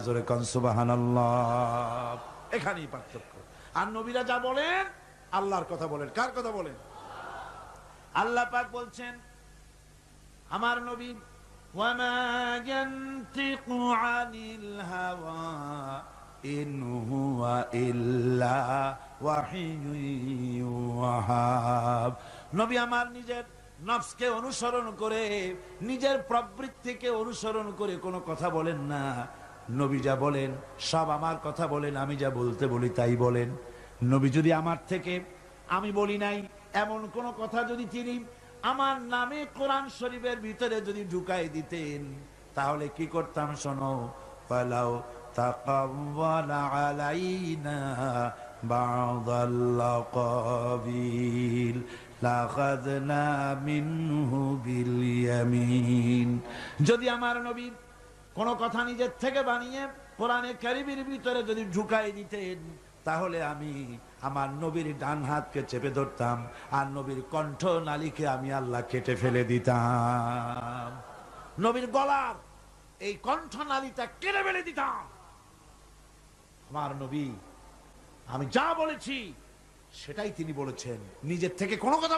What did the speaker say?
জোরে কোন সুবহানাল্লাহ। এখানেই পার্থক্য। আর নবীরা যা বলেন আল্লাহর কথা বলেন। কার কথা বলেন? আল্লাহ পাক বলছেন আমার নবী ওয়ামা ইয়ানতিকু আনিল হাওয়া ইন হুয়া ইল্লা ওয়াহিয়ুন ইউহা। নবী আমার নিজের নফসকে অনুসরণ করে, নিজের প্রবৃত্তিকে অনুসরণ করে কোনো কথা বলেন না। নবী যা বলেন সব আমার কথা বলেন, আমি যা বলতে বলি তাই বলেন। নবী যদি আমার থেকে আমি বলি নাই এমন কোন কথা যদি তিনি আমার নামে কোরআন শরীফের ভিতরে যদি ঢুকাই দিতেন, তাহলে কি করতাম শোনো, ফালাউ তাকাওয়ালা আলাইনা বা'দাল লাকাবিল লাখাযনা মিনহু বিল ইয়ামিন। যদি আমার নবী কোন কথা নিজের থেকে বানিয়ে কোরআনে কারীমের ভিতরে যদি ঢুকাই দিতেন, তাহলে আমি আমার নবীর ডান হাতকে চেপে ধরতাম, আর নবীর কণ্ঠ নালীকে আমি আল্লাহ কেটে ফেলে দিতাম। নবীর গলার এই কণ্ঠ নালীটা কেটে ফেলে দিতাম। আমার নবী আমি যা বলেছি সেটাই তিনি বলেছেন, নিজের থেকে কোনো কথা